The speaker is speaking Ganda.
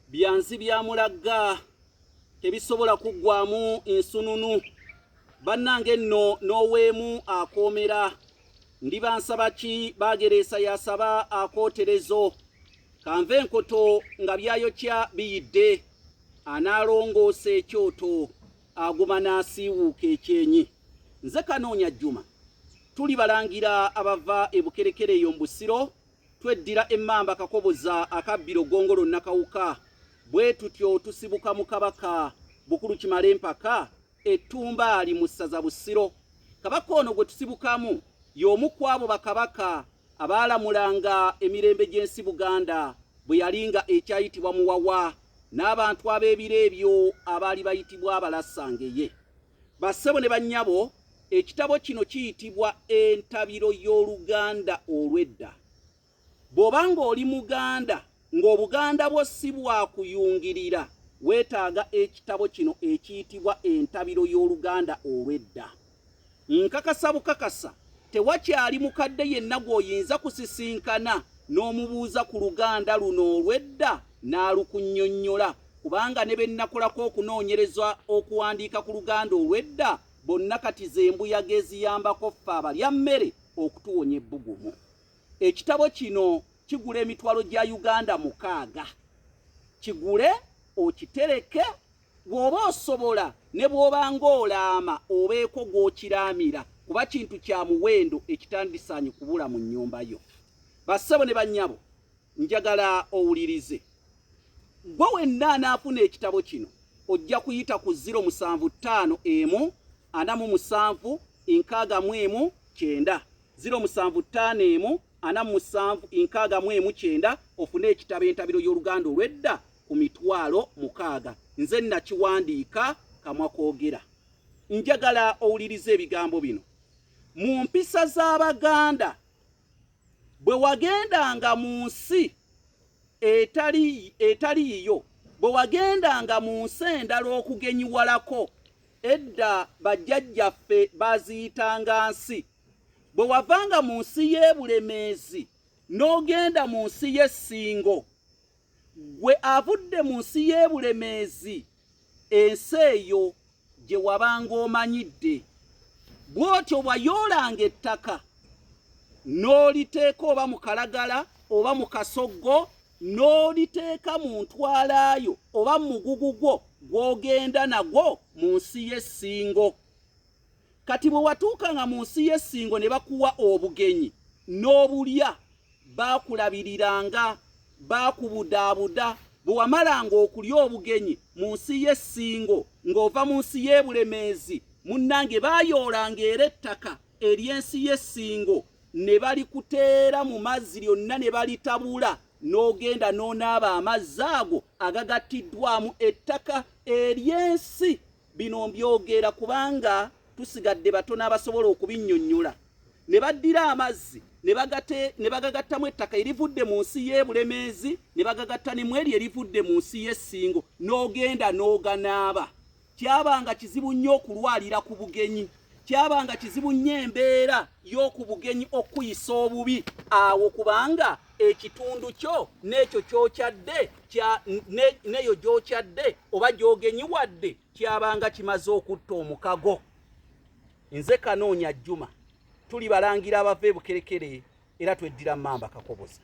byanzi bya mulaga tebisobola kuggwamu ensununu. Bannange nno n'oweemu akoomera. Ndiba nsaba ki Bageresa yasaba akooterezo. Kanve enkoto nga byayokya biyidde. Anaalongoosa ekyoto aguma n'asiiwuuka ekyenyi. Nze Kanoonya Juma. Tuli balangira abava e Bukerekere eyo mu Busiro. Tweddira emmamba Kakoboza akabbiro Gongolo Nakawuka. Bwe tutyo tusibuka mu Kabaka Bukulu Kimale mpaka Ettumba ali mu ssaza Busiro. Kabaka ono gwe tusibukamu y'omu ku abo bakabaka abaalamulanga emirembe gy'ensi Buganda bwe yalinga ekyayitibwa Muwawa n'abantu ab'ebiro ebyo abaali bayitibwa Abalasangeye. Bassebo ne bannyabo, ekitabo kino kiyitibwa Entabiro y'Oluganda Olw'edda. Bw'obanga oli Muganda ng'Obuganda bwo si bwakuyungirira, weetaaga ekitabo kino ekiyitibwa Entabiro y'Oluganda Olw'edda. Nkakasa bukakasa tewakyali mukadde yenna gw'oyinza kusisinkana n'omubuuza ku Luganda luno olw'edda n'alukunnyonnyola, kubanga ne be nnakolako okunoonyereza okuwandiika ku Luganda olw'edda bonna kati ze mbuyaga eziyambako ffe abalya mmere okutuwonya ebbugumu. Ekitabo kino kigula emitwalo gya Uganda 6. Kigule okitereke, bw'oba osobola ne bw'obanga olaama obeeko gw'okiraamira, kuba kintu kya muwendo ekitandisaanye kubula mu nnyumba yo. Bassebo ne bannyabo, njagala owulirize. Gwe wenna anaafuna ekitabo kino ojja kuyita ku 075 emu 47 61 9 075 emu 47 61 9 ofune ekitabo Entabiro y'Oluganda Olw'edda ku mitwalo 6. Nze nakiwandiika kamwa koogera. Njagala owulirize ebigambo bino. Mu mpisa z'Abaganda bwe wagendanga mu nsi etali yiyo, bwe wagendanga mu nsi endala okugenyiwalako, edda bajjajjaffe baziyitanga nsi. Bwe wavanga mu nsi y'Ebulemeezi n'ogenda mu nsi y'Essingo, gwe avudde mu nsi y'Ebulemeezi, ensi eyo gye wabanga omanyidde. Bw'otyo bwayoolanga ettaka n'oliteeka oba mu kalagala oba mu kasoggo, n'oliteeka mu ntwalaayo oba mu mugugu gwo gw'ogenda nagwo mu nsi y'Essingo. Kati bwe watuukanga mu nsi y'Essingo ne bakuwa obugenyi n'obulya, baakulabiriranga, baakubudaabuda. Bwe wamalanga okulya obugenyi mu nsi y'Essingo ng'ova mu nsi y'Ebulemeezi, munnange baayoolanga era ettaka ery'ensi y'Essingo ne balikuteera mu mazzi lyonna ne balitabula, n'ogenda n'onaaba amazzi ago agagattiddwamu ettaka ery'ensi. Bino mbyogera kubanga tusigadde batono abasobola okubinnyonnyola. Ne baddira amazzi ne bagagattamu ettaka erivudde mu nsi y'Ebulemeezi, ne bagagatta ne mu eryo erivudde mu nsi y'Essingo, n'ogenda n'oganaaba. Kyabanga kizibu nnyo okulwalira ku bugenyi, kyabanga kizibu nnyo embeera y'oku bugenyi okuyisa obubi awo, kubanga ekitundu kyo n'ekyo kyokyadde n'eyo gy'okyadde oba gy'ogenyiwadde kyabanga kimaze okutta omukago. Nze Kanoonya Juma, tuli balangira abava e Bukerekere era tweddira mmamba Kakoboza.